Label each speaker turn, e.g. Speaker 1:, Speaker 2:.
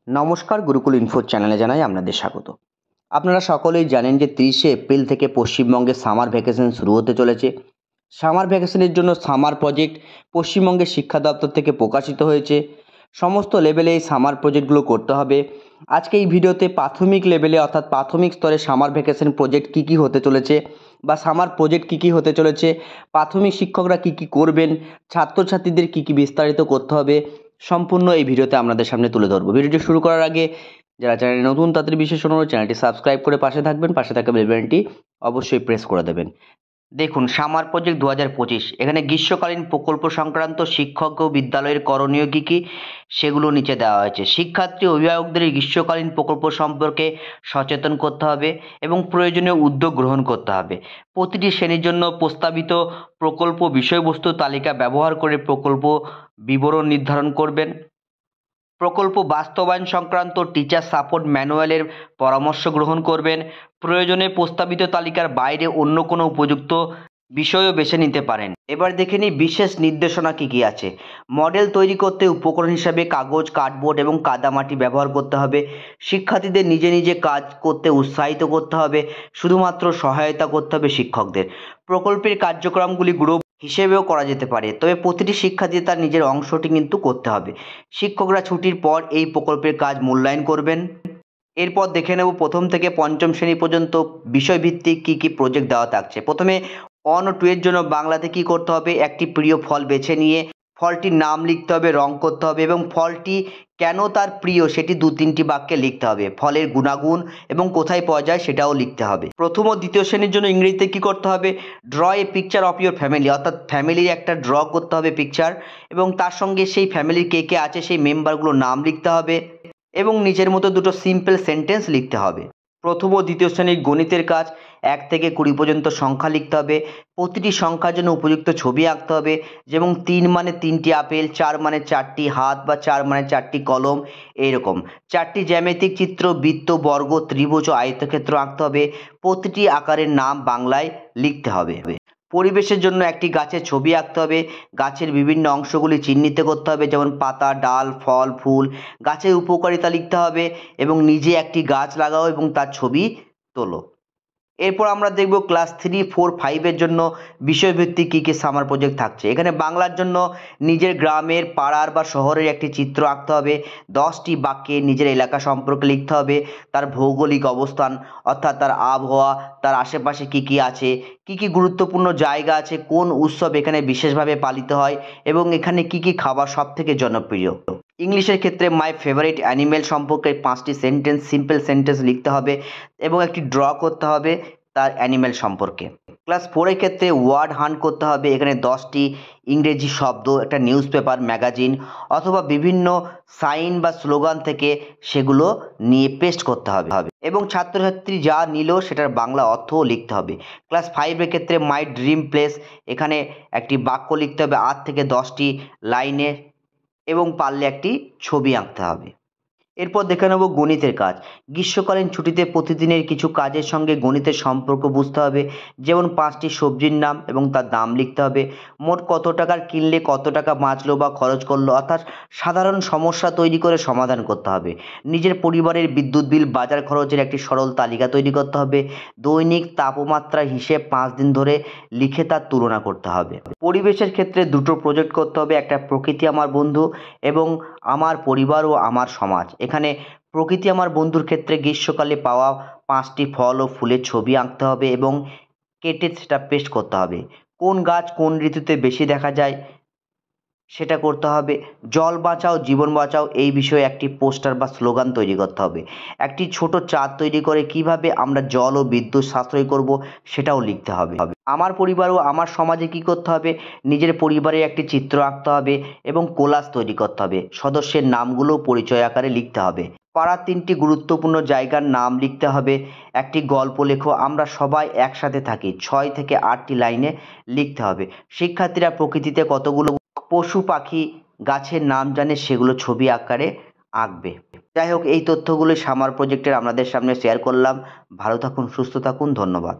Speaker 1: নমস্কার, গুরুকুল ইনফো চ্যানেলে জানাই আপনাদের স্বাগত। আপনারা সকলেই জানেন যে 30শে এপ্রিল থেকে পশ্চিমবঙ্গে সামার ভ্যাকেশন শুরু হতে চলেছে। সামার ভ্যাকেশনের জন্য সামার প্রজেক্ট পশ্চিমবঙ্গের শিক্ষা দপ্তর থেকে প্রকাশিত হয়েছে। সমস্ত লেভেলে এই সামার প্রজেক্টগুলো করতে হবে। আজকে এই ভিডিওতে প্রাথমিক লেভেলে অর্থাৎ প্রাথমিক স্তরে সামার ভ্যাকেশন প্রজেক্ট কী কী হতে চলেছে বা সামার প্রজেক্ট কী কী হতে চলেছে, প্রাথমিক শিক্ষকরা কী কী করবেন, ছাত্রছাত্রীদের কী কী বিস্তারিত করতে হবে, সম্পূর্ণ এই ভিডিওতে আপনাদের সামনে তুলে ধরবো। ভিডিওটি শুরু করার আগে যারা চ্যানেলে নতুন তাদের বিশেষ অনুরোধ, চ্যানেলটি সাবস্ক্রাইব করে পাশে থাকবেন, পাশে থাকা বেল বাটনটি অবশ্যই প্রেস করে দেবেন। দেখুন, সামার প্রজেক্ট 2025, এখানে গ্রীষ্মকালীন প্রকল্প সংক্রান্ত শিক্ষক ও বিদ্যালয়ের করণীয় কী কী সেগুলো নিচে দেওয়া হয়েছে। শিক্ষার্থী অভিভাবকদের এই গ্রীষ্মকালীন প্রকল্প সম্পর্কে সচেতন করতে হবে এবং প্রয়োজনীয় উদ্যোগ গ্রহণ করতে হবে। প্রতিটি শ্রেণীর জন্য প্রস্তাবিত প্রকল্প বিষয়বস্তু তালিকা ব্যবহার করে প্রকল্প বিবরণ নির্ধারণ করবেন। প্রকল্প বাস্তবায়ন সংক্রান্ত টিচার সাপোর্ট ম্যানুয়ালের পরামর্শ গ্রহণ করবেন। প্রয়োজনে প্রস্তাবিত তালিকার বাইরে অন্য কোনো উপযুক্ত বিষয়ও বেছে নিতে পারেন। এবার দেখে নিই বিশেষ নির্দেশনা কী কী আছে। মডেল তৈরি করতে উপকরণ হিসাবে কাগজ, কার্ডবোর্ড এবং কাদামাটি ব্যবহার করতে হবে। শিক্ষার্থীদের নিজে নিজে কাজ করতে উৎসাহিত করতে হবে, শুধুমাত্র সহায়তা করতে হবে শিক্ষকদের। প্রকল্পের কার্যক্রমগুলি গ্রুপ হিসেবেও করা যেতে পারে, তবে প্রতিটি শিক্ষার্থী তার নিজের অংশটি কিন্তু করতে হবে। শিক্ষকরা ছুটির পর এই প্রকল্পের কাজ মূল্যায়ন করবেন। এরপর দেখে নেব প্রথম থেকে পঞ্চম শ্রেণী পর্যন্ত বিষয়ভিত্তিক কী কী প্রজেক্ট দেওয়া থাকছে। প্রথমে 1 ও 2 এর জন্য বাংলাতে কী করতে হবে, একটি প্রিয় ফল বেছে নিয়ে ফলটির নাম লিখতে হবে, রং করতে হবে এবং ফলটি কেন তার প্রিয় সেটি 2-3টি বাক্যে লিখতে হবে। ফলের গুণাগুণ এবং কোথায় পাওয়া যায় সেটাও লিখতে হবে। প্রথম ও দ্বিতীয় শ্রেণীর জন্য ইংরেজিতে কী করতে হবে, draw a picture of your family, অর্থাৎ ফ্যামিলির একটা ড্র করতে হবে পিকচার, এবং তার সঙ্গে সেই ফ্যামিলির কে কে আছে সেই মেম্বারগুলোর নাম লিখতে হবে এবং নিজের মতো দুটো সিম্পল সেন্টেন্স লিখতে হবে। প্রথম ও দ্বিতীয় শ্রেণীর গণিতের কাজ, 1 থেকে 20 পর্যন্ত সংখ্যা লিখতে হবে। প্রতিটি সংখ্যার জন্য উপযুক্ত ছবি আঁকতে হবে, যেমন 3 মানে 3টি আপেল, 4 মানে 4টি হাত বা 4 মানে 4টি কলম, এইরকম 4টি জ্যামিতিক চিত্র, বৃত্ত, বর্গ, ত্রিভুজ ও আয়তক্ষেত্র আঁকতে হবে। প্রতিটি আকারের নাম বাংলায় লিখতে হবে। পরিবেশের জন্য একটি গাছের ছবি আঁকতে হবে। গাছের বিভিন্ন অংশগুলি চিহ্নিত করতে হবে, যেমন পাতা, ডাল, ফল, ফুল। গাছের উপকারিতা লিখতে হবে এবং নিজে একটি গাছ লাগাও এবং তার ছবি তোলো। এরপর আমরা দেখব ক্লাস 3, 4, 5 এর জন্য বিষয়ভিত্তিক কী কী সামার প্রজেক্ট থাকছে। এখানে বাংলার জন্য নিজের গ্রামের, পাড়ার বা শহরের একটি চিত্র আঁকতে হবে। 10টি বাক্যে নিজের এলাকা সম্পর্কে লিখতে হবে, তার ভৌগোলিক অবস্থান অর্থাৎ তার আবহাওয়া, তার আশেপাশে কী কী আছে, কী কী গুরুত্বপূর্ণ জায়গা আছে, কোন উৎসব এখানে বিশেষভাবে পালিত হয় এবং এখানে কী কী খাবার সবথেকে জনপ্রিয়। ইংলিশের ক্ষেত্রে মাই ফেভারিট অ্যানিমেল সম্পর্কে 5টি সেন্টেন্স, সিম্পল সেন্টেন্স লিখতে হবে এবং একটি ড্র করতে হবে তার অ্যানিমেল সম্পর্কে। ক্লাস 4 এর ক্ষেত্রে ওয়ার্ড হান্ট করতে হবে। এখানে 10টি ইংরেজি শব্দ একটা নিউজ পেপার, ম্যাগাজিন অথবা বিভিন্ন সাইন বা স্লোগান থেকে সেগুলো নিয়ে পেস্ট করতে হবে এবং ছাত্রছাত্রী যা নিল সেটার বাংলা অর্থও লিখতে হবে। ক্লাস 5 এর ক্ষেত্রে মাই ড্রিম প্লেস, এখানে একটি বাক্য লিখতে হবে 8 থেকে 10টি লাইনে এবং পারলে একটি ছবি আঁকতে হবে। এরপর দেখে নেব গণিতের কাজ। গ্রীষ্মকালীন ছুটিতে প্রতিদিনের কিছু কাজের সঙ্গে গণিতের সম্পর্ক বুঝতে হবে, যেমন 5টি সবজির নাম এবং তার দাম লিখতে হবে। মোট কত টাকার কিনলে কত টাকা বাঁচলো বা খরচ করলো, অর্থাৎ সাধারণ সমস্যা তৈরি করে সমাধান করতে হবে। নিজের পরিবারের বিদ্যুৎ বিল, বাজার খরচের একটি সরল তালিকা তৈরি করতে হবে। দৈনিক তাপমাত্রা হিসেব 5 দিন ধরে লিখে তার তুলনা করতে হবে। পরিবেশের ক্ষেত্রে 2টো প্রজেক্ট করতে হবে, একটা প্রকৃতি আমার বন্ধু এবং আমার পরিবার ও আমার সমাজ। এখানে প্রকৃতি আমার বন্ধুর ক্ষেত্রে গ্রীষ্মকালে পাওয়া 5টি ফল ও ফুলের ছবি আঁকতে হবে এবং কেটে সেটা পেস্ট করতে হবে। কোন গাছ কোন ঋতুতে বেশি দেখা যায় সেটা করতে হবে। জল বাঁচাও জীবন বাঁচাও এই বিষয়ে একটি পোস্টার বা স্লোগান তৈরি করতে হবে। একটি ছোট চার্ট তৈরি করে কিভাবে আমরা জল ও বিদ্যুৎ সাশ্রয় করব সেটাও লিখতে হবে। আমার পরিবার ও আমার সমাজে কি করতে হবে, নিজের পরিবারে একটি চিত্র আঁকতে হবে এবং কোলাজ তৈরি করতে হবে। সদস্যের নামগুলো পরিচয় আকারে লিখতে হবে। পাড়ার 3টি গুরুত্বপূর্ণ জায়গার নাম লিখতে হবে। একটি গল্প লেখো, আমরা সবাই একসাথে থাকি, 6 থেকে 8টি লাইনে লিখতে হবে। শিক্ষার্থীরা প্রকৃতিতে কতগুলো পশু পাখি গাছের নাম জানে সেগুলো ছবি আকারে আঁকবে। যাই হোক, এই তথ্যগুলো সামার প্রজেক্টের আপনাদের সামনে শেয়ার করলাম। ভালো থাকুন, সুস্থ থাকুন, ধন্যবাদ।